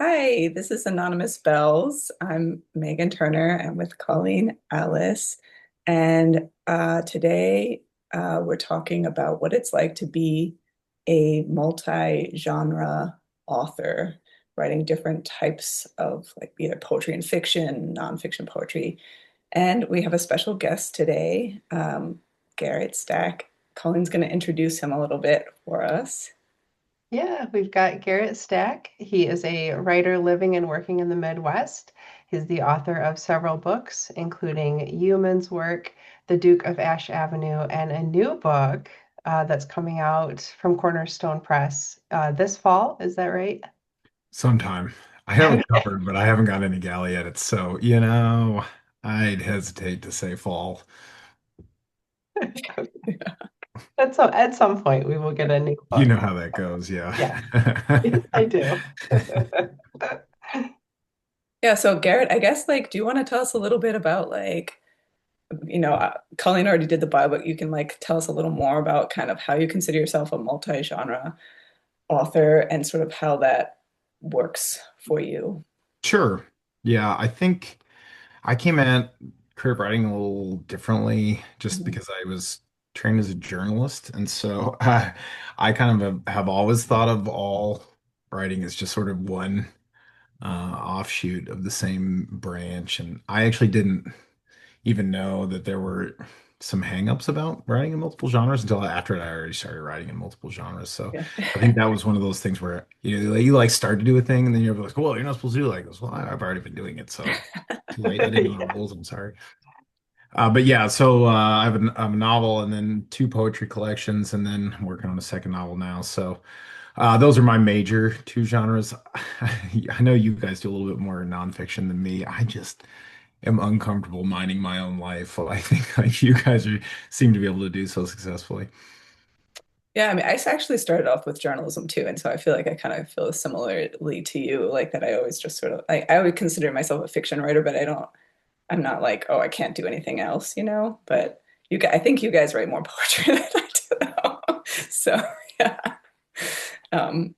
Hi, this is Anonymous Bells. I'm Megan Turner. I'm with Colleen Alice. And today we're talking about what it's like to be a multi-genre author, writing different types of like either poetry and fiction, nonfiction poetry. And we have a special guest today, Garrett Stack. Colleen's going to introduce him a little bit for us. Yeah, we've got Garrett Stack. He is a writer living and working in the Midwest. He's the author of several books, including Human's Work, The Duke of Ash Avenue, and a new book that's coming out from Cornerstone Press this fall. Is that right? Sometime. I have it covered, but I haven't got any galley edits. So, I'd hesitate to say fall. At some point, we will get a new You book. know how that goes, yeah. Yeah, yes, I do. Yeah, so Garrett, I guess like, do you want to tell us a little bit about like, Colleen already did the bio, but you can like tell us a little more about kind of how you consider yourself a multi-genre author and sort of how that works for you. Sure. Yeah, I think I came at creative writing a little differently just Mhm. because I was trained as a journalist. And so I kind of have always thought of all writing as just sort of one offshoot of the same branch. And I actually didn't even know that there were some hangups about writing in multiple genres until after I already started writing in multiple genres. So Yeah. I think that was one of those things where you like start to do a thing and then you're like, well, you're not supposed to do it like this. Well, I've already been doing it, so too late. I didn't know the Yeah. rules. I'm sorry. But yeah, so I have a novel and then two poetry collections, and then I'm working on a second novel now. So those are my major two genres. I know you guys do a little bit more nonfiction than me. I just am uncomfortable minding my own life. Well, I think like you guys seem to be able to do so successfully. Yeah, I mean, I actually started off with journalism too, and so I feel like I kind of feel similarly to you, like that I always just sort of like I would consider myself a fiction writer, but I'm not like, oh, I can't do anything else, you know? But I think you guys write more poetry than I do though. So yeah. Um,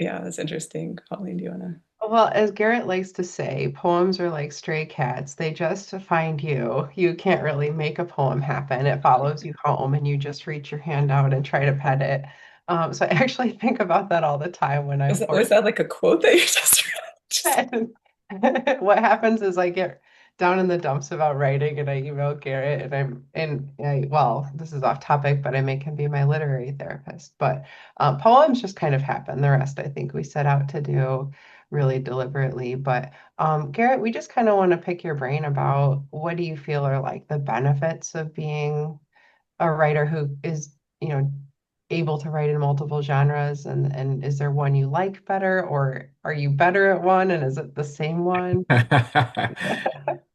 yeah, that's interesting. Colleen, do you wanna? Well, as Garrett likes to say, poems are like stray cats. They just find you. You can't really make a poem happen. It follows you home and you just reach your hand out and try to pet it. So I actually think about that all the time when I'm Was forced. that like a quote that you just read? Just What happens is I get down in the dumps about writing and I email Garrett well, this is off topic, but I make him be my literary therapist. But poems just kind of happen. The rest I think we set out to do really deliberately. But Garrett, we just kind of want to pick your brain about what do you feel are like the benefits of being a writer who is, you know, able to write in multiple genres and is there one you like better or are you better at one and is it the same one?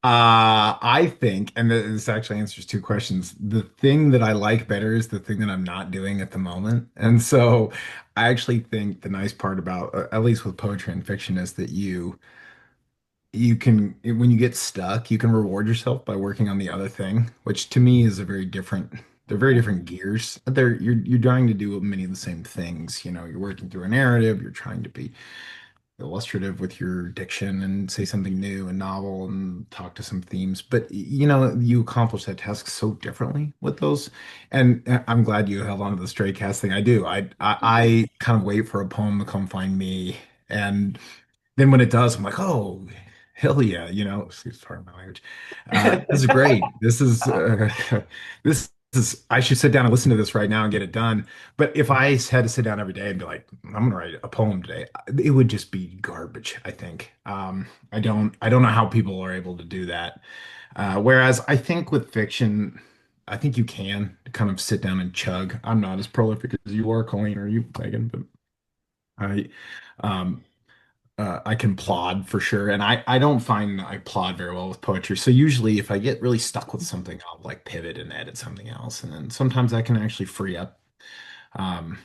I think, and this actually answers two questions. The thing that I like better is the thing that I'm not doing at the moment. And so I actually think the nice part about, at least with poetry and fiction, is that you can, when you get stuck, you can reward yourself by working on the other thing, which to me is they're very different gears. You're trying to do many of the same things. You're working through a narrative, you're trying to be illustrative with your diction and say something new and novel and talk to some themes. But you accomplish that task so differently with those. And I'm glad you held on to the stray cast thing. I do. I kind of wait for a poem to come find me. And then when it does, I'm like, oh, hell yeah, excuse pardon my language. This is great. This is, I should sit down and listen to this right now and get it done. But if I had to sit down every day and be like, I'm gonna write a poem today, it would just be garbage, I think. I don't know how people are able to do that. Whereas I think with fiction, I think you can kind of sit down and chug. I'm not as prolific as you are, Colleen, or you, Megan, but I um I can plod for sure. And I don't find I plod very well with poetry. So usually if I get really stuck with something, I'll like pivot and edit something else. And then sometimes I can actually free up um,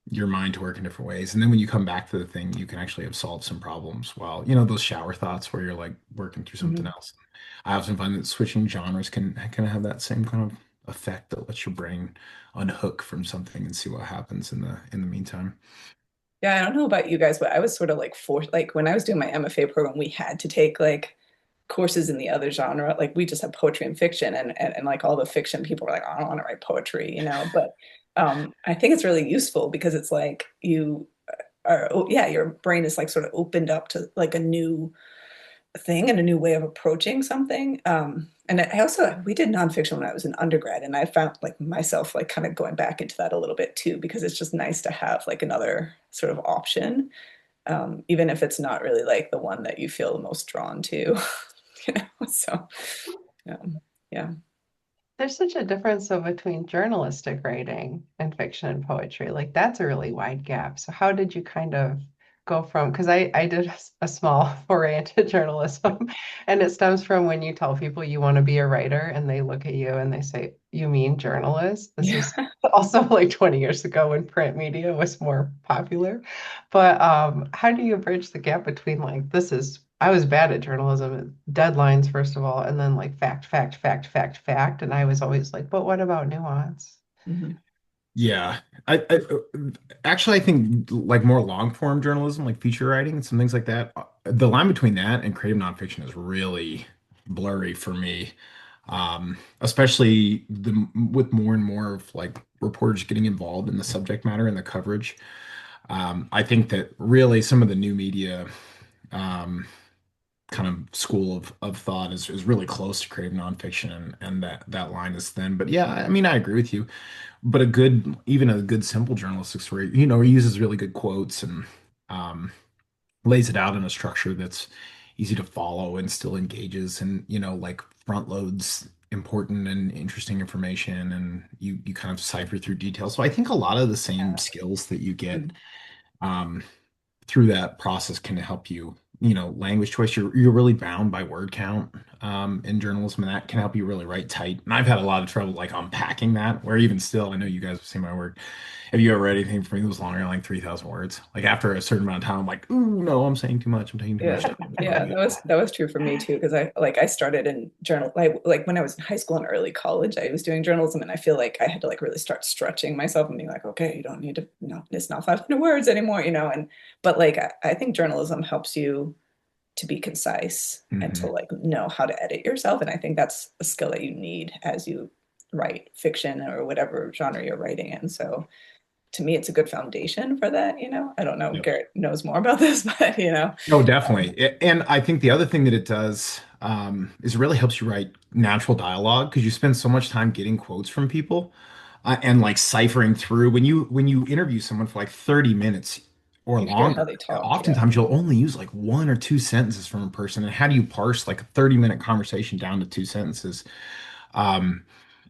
your mind to work in different ways. And then when you come back to the thing, you can actually have solved some problems while, those shower thoughts where you're like working through something Mhm. else. I often find that switching genres can have that same kind of effect that lets your brain unhook from something and see what happens in the meantime. Yeah, I don't know about you guys, but I was sort of like forced, like when I was doing my MFA program, we had to take like courses in the other genre. Like we just have poetry and fiction and like all the fiction people were like, "Oh, I don't want to write poetry, you know, but I think it's really useful because it's like you are, oh, yeah, your brain is like sort of opened up to like a new thing and a new way of approaching something. And I also we did nonfiction when I was an undergrad, and I found like myself like kind of going back into that a little bit too because it's just nice to have like another sort of option, even if it's not really like the one that you feel the most drawn to, you know. So yeah. There's such a difference though between journalistic writing and fiction and poetry. Like that's a really wide gap. So how did you kind of go from, because I did a small foray into journalism, and it stems from when you tell people you want to be a writer and they look at you and they say, "You mean journalist?" This Yeah. is also like 20 years ago when print media was more popular. But how do you bridge the gap between like this is I was bad at journalism, deadlines, first of all, and then like fact, fact, fact, fact, fact. And I was always like, but what about nuance? Mhm. Yeah. I actually I think like more long form journalism, like feature writing and some things like that. The line between that and creative nonfiction is really blurry for me. Especially with more and more of like reporters getting involved in the subject matter and the coverage. I think that really some of the new media um, kind of school of thought is really close to creative nonfiction, and that line is thin. But yeah, I mean, I agree with you. But even a good simple journalistic story, uses really good quotes and um, lays it out in a structure that's easy to follow and still engages and, like front loads important and interesting information, and you kind of cipher through details. So I think a lot of the same Yeah. skills that you get Mhm. um, through that process can help you. Language choice, you're really bound by word count in journalism, and that can help you really write tight. And I've had a lot of trouble like unpacking that, where even still, I know you guys have seen my work. Have you ever read anything for me that was longer than like 3,000 words? Like after a certain amount of time, I'm like, ooh, no, I'm saying too much. I'm taking too much Yeah, time. yeah, that was true for me too because I started in journal like when I was in high school and early college I was doing journalism, and I feel like I had to like really start stretching myself and being like, okay, you don't need to, no, it's not 500 words anymore, you know. And but like I think journalism helps you to be concise and to Hmm. like know how to edit yourself, and I think that's a skill that you need as you write fiction or whatever genre you're writing in. So to me it's a good foundation for that, you know. I don't know, Yep. Garrett knows more about this, but you know. No, definitely. And I think the other thing that it does is it really helps you write natural dialogue because you spend so much time getting quotes from people and like ciphering through. When you interview someone for like 30 minutes or You hear how longer, they talk, yeah. oftentimes you'll only use like one or two sentences from a person. And how do you parse like a 30-minute conversation down to two sentences? Um,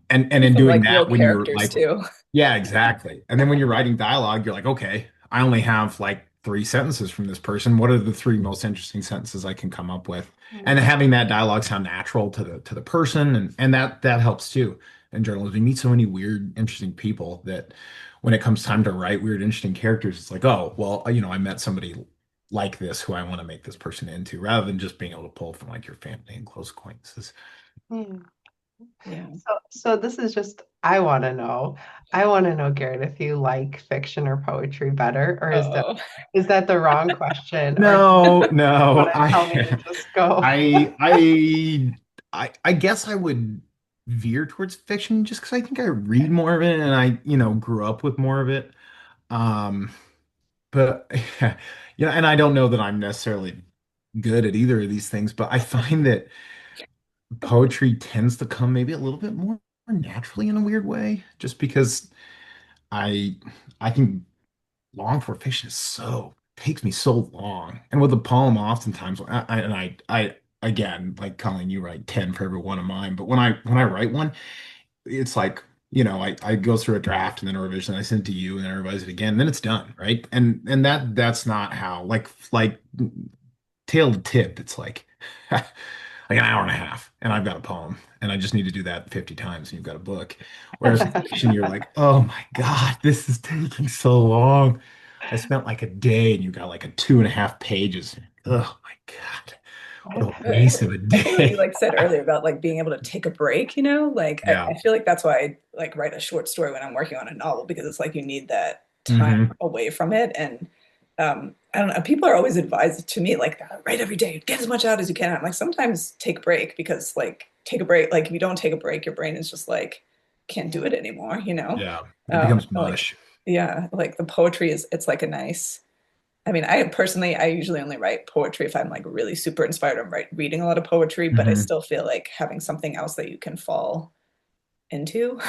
and in From doing like real that, when you're characters like, too. yeah, exactly. And then when you're writing dialogue, you're like, okay, I only have like three sentences from this person. What are the three most interesting sentences I can come up with? And Hmm. having that dialogue sound natural to the person, and that helps too. In journalism, you meet so many weird, interesting people that when it comes time to write weird, interesting characters, it's like, oh, well, I met somebody like this who I want to make this person into, rather than just being able to pull from like your family and close acquaintances. Hmm. Yeah. So this is just, I want to know. I want to know, Garrett, if you like fiction or poetry better, or Oh. is that the wrong question, or do you No, want no, to tell me to just go? I, I, I guess I would veer towards fiction just because I think I read more of it and I, grew up with more of it. Um, but and I don't know that I'm necessarily good at either of these things, but I find that poetry tends to come maybe a little bit more naturally in a weird way, just because I, I think long form fiction is so takes me so long. And with a poem, oftentimes, I again, like Colleen, you write 10 for every one of mine. But when I write one, it's like, I go through a draft and then a revision, I send it to you and then I revise it again, and then it's done, right? And that's not how like tail to tip, it's like like an hour and a half, and I've got a poem, and I just need to do that 50 times, and you've got a book. Whereas with fiction, you're like, oh my God, this is taking so long. I spent like a day, and you got like a 2.5 pages. Oh my God, what a But waste of a I think what you day. like said earlier about like being able to take a break, you know, like Yeah. I feel like that's why I like write a short story when I'm working on a novel because it's like you need that time Hmm. away from it. And I don't know. People are always advised to me like, write every day, get as much out as you can. I'm like, sometimes take a break because like take a break. Like if you don't take a break, your brain is just like can't do Yeah. it anymore, you know? Yeah, it becomes Like mush. yeah, like the poetry is it's like a nice. I mean, I personally I usually only write poetry if I'm like really super inspired. I'm reading a lot of poetry, but I Hmm. still feel like having something else that you can fall into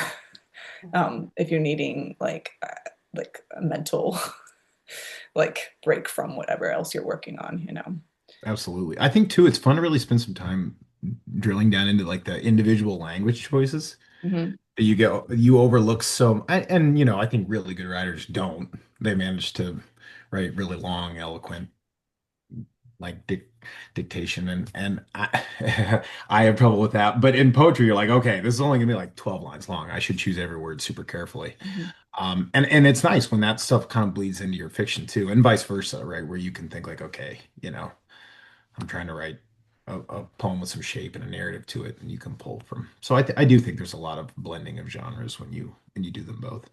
if you're needing like a mental like break from whatever else you're working on, you know. Absolutely. I think too, it's fun to really spend some time drilling down into like the individual language choices Hmm. that you overlook and you know, I think really good writers don't. They manage to write really long, eloquent like dictation and I have trouble with that. But in poetry, you're like, okay, this is only gonna be like 12 lines long. I should choose every word super carefully. Hmm. And it's nice when that stuff kind of bleeds into your fiction too, and vice versa, right? Where you can think like, okay, you know, I'm trying to write a poem with some shape and a narrative to it, and you can pull from. So I do think there's a lot of blending of genres when you do them both.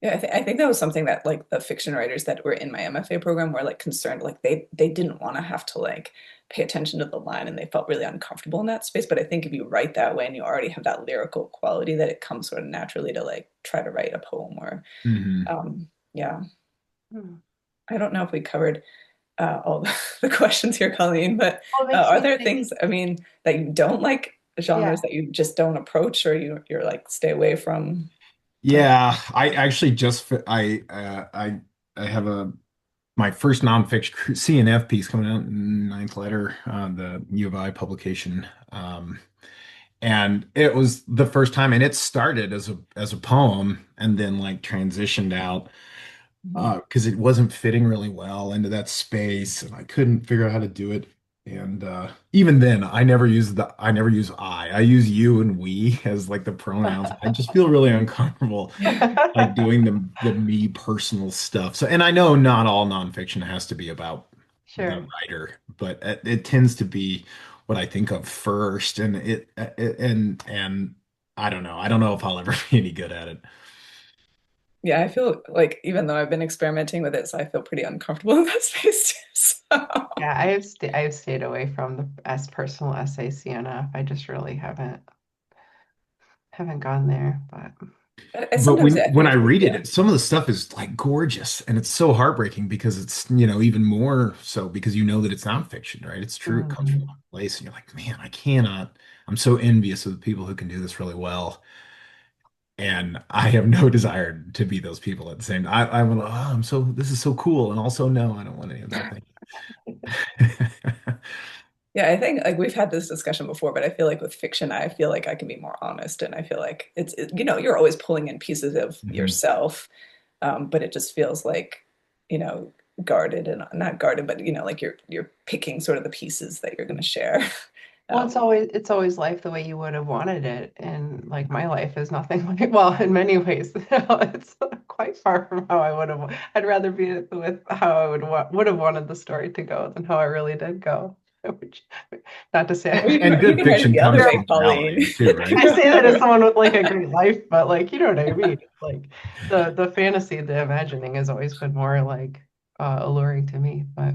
Yeah, I think that was something that like the fiction writers that were in my MFA program were like concerned, like they didn't want to have to like pay attention to the line and they felt really uncomfortable in that space. But I think if you write that way and you already have that lyrical quality, that it comes sort of naturally to like try to write a poem or Hmm. yeah. Hmm. I don't know if we covered all the questions here, Colleen, but Well, it makes are me there think, things, I mean, that you don't like, yeah. genres that you just don't approach or you're like stay away from? Like, Yeah, I actually I have a my first nonfiction CNF piece coming out in ninth letter, the U of I publication. And it was the first time, and it started as a poem and then like transitioned out mhm. because it wasn't fitting really well into that space, and I couldn't figure out how to do it. And even then, I never use I. I use you and we as like the pronouns. I just feel really uncomfortable like doing the me personal stuff. So, and I know not all nonfiction has to be about the Sure. writer, but it tends to be what I think of first, and and I don't know. I don't know if I'll ever be any good at it. Yeah, I feel like even though I've been experimenting with it, so I feel pretty uncomfortable in that space too. So Yeah, I've stayed away from the S personal essay CNF. I just really haven't gone there, but I But sometimes I when I think, read yeah. it, some of the stuff is like gorgeous, and it's so heartbreaking because it's, you know, even more so because you know that it's not fiction, right? It's true. It comes from mm, a place, and you're like, man, I cannot. I'm so envious of the people who can do this really well, and I have no desire to be those people at the same time. I'm like, oh, I'm so this is so cool, and also no, I don't want any of that thing. Yeah, I think like we've had this discussion before, but I feel like with fiction, I feel like I can be more honest, and I feel like you know, you're always pulling in pieces of Mhm. yourself, but it just feels like, you know, guarded and not guarded, but you know, like you're picking sort of the pieces that you're going to share. well, Um, it's always life the way you would have wanted it, and like my life is nothing like, well, in many ways, it's quite far from how I would have. I'd rather be with how I would have wanted the story to go than how it really did go. Which, not to say or And you good can write it fiction the other comes way, from Colleen. reality too, right? I say that as someone with like a great life, but like you know what I mean. Like the fantasy, the imagining has always been more like alluring to me. But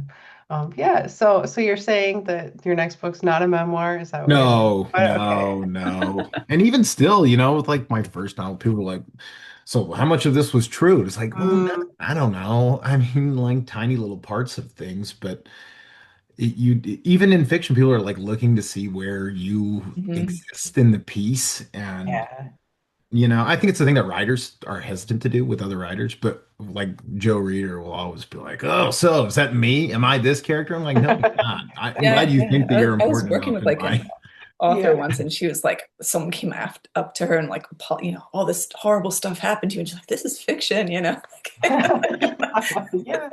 yeah, so you're saying that your next book's not a memoir? Is that what you're saying? No, Okay. no, no. And even still, you know, with like my first novel, people were like, so how much of this was true? It's like, well, no, Mm, I don't know. I mean, like tiny little parts of things, but even in fiction, people are like looking to see where you Mhm. exist in the piece. And, yeah. you know, I think it's the thing that writers are hesitant to do with other writers, but like Joe Reader will always be like, oh, so is that me? Am I this character? I'm like, no, you're not. I'm glad Yeah, you yeah. think that you're I was important working enough with in like my. an author Yeah. once, and she was like, someone came up to her and like, you know, all this horrible stuff happened to you, and she's like, "This is fiction," you know. Yeah.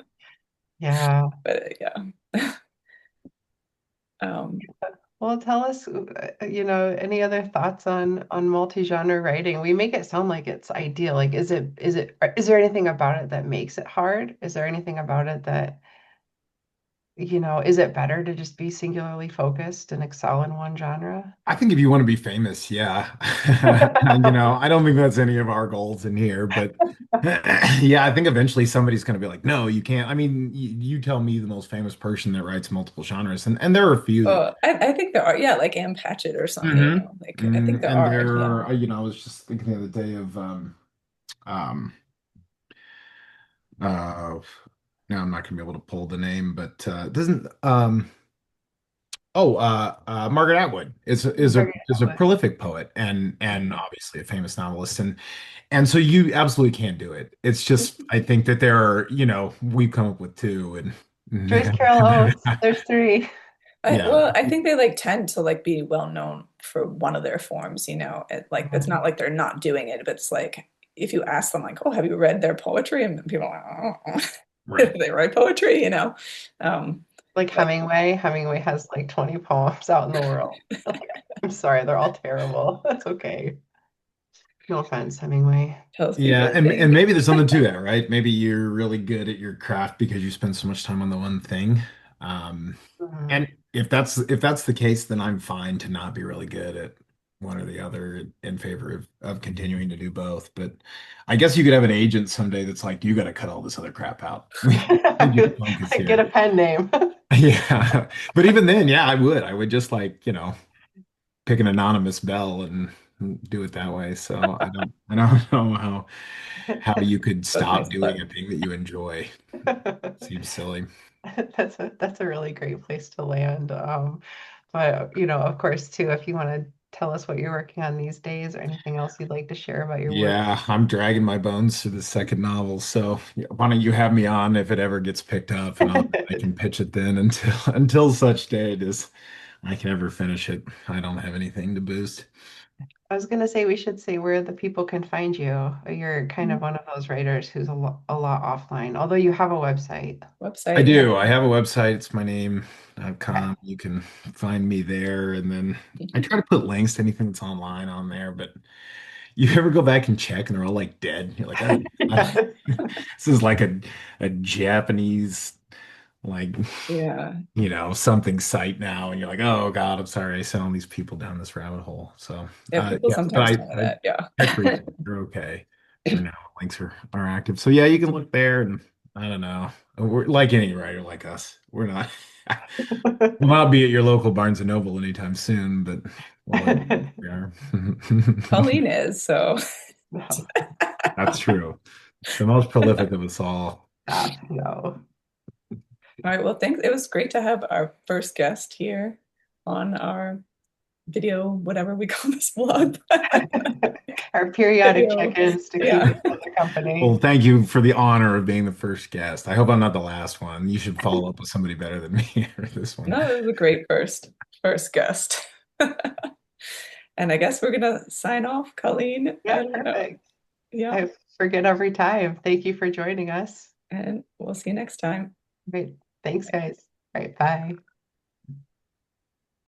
Yeah. But yeah. Um, Well, tell us, any other thoughts on multi-genre writing? We make it sound like it's ideal. Like, is there anything about it that makes it hard? Is there anything about it that is it better to just be singularly focused and excel in one genre? I think if you want to be famous, yeah. I don't think that's any of our goals in here, but yeah, I think eventually somebody's going to be like, no, you can't. I mean, you tell me the most famous person that writes multiple genres, and there are a few that. I think there are, yeah, like Ann Patchett or something, like I think there And are, yeah. there, I was just thinking the other day of um, uh, now I'm not going to be able to pull the name, but doesn't Margaret Atwood Margaret is a Atwood. prolific poet and obviously a famous novelist, and so you absolutely can do it. It's just I think that there are, we've come up with two, Joyce Carol and Oates. There's three. yeah, Well, I think they like tend to like be well known for one of their forms, like it's not like they're not doing it, but it's like if you ask them like, "Oh, have you read their poetry?" and people are like, "Oh, right. they write poetry." Um, Like but Hemingway. Hemingway has like 20 poems out in the world. I'm sorry, they're all terrible. That's okay. No offense, Hemingway. tells people Yeah, to and think. maybe there's something to that, right? Maybe you're really good at your craft because you spend so much time on the one thing. Um, Mhm. and if that's the case, then I'm fine to not be really good at one or the other in favor of continuing to do both. But I guess you could have an agent someday that's like, you got to cut all this other crap out. We need you to focus I get a here. pen name. Yeah. But even then, yeah, I would. I would just like, pick an anonymous bell and do it that way. So I don't know how you could That's nice stop doing touch. a thing that you enjoy. Seems silly. That's a really great place to land. But of course, too, if you want to tell us what you're working on these days or anything else you'd like to share about your work. Yeah, I'm dragging my bones to the second novel. So yeah, why don't you have me on if it ever gets picked up, and I can pitch it then until until such date as I can ever finish it. I don't have anything to boost. I was gonna say we should say where the people can find you. You're kind of one of those writers who's a lot offline, although you have a website. I Website, yeah. do. I have a website. It's my Okay. name.com. You can find me there. And then I try to put links to anything that's online on there. But you ever go back and check and they're all like dead? You're like, oh, Yes. this is like a Japanese, like, Yeah. something site now. And you're like, oh God, I'm sorry. I sent all these people down this rabbit hole. So, Yeah, people yes, but sometimes tell me I that, yeah. checked recently. They're okay for now. Links are active. So, yeah, you can look there and I don't know. We're like any writer like us. We're not. We'll not be at your local Barnes and Noble anytime soon, but we'll let we are. Colleen is, so No, That's true. The most prolific of us all. stop. No. all right, well, thanks. It was great to have our first guest here on our video, whatever we call this vlog. Our periodic Video. check-ins to keep Yeah. each other company. Well, thank you for the honor of being the first guest. I hope I'm not the last one. You should follow up with somebody better than me for this one. No, it was a great first guest. And I guess we're gonna sign off, Colleen. I Yeah, don't know. perfect. Yeah. I forget every time. Thank you for joining us. And we'll see you next time. Great. Thanks, guys. All right, bye.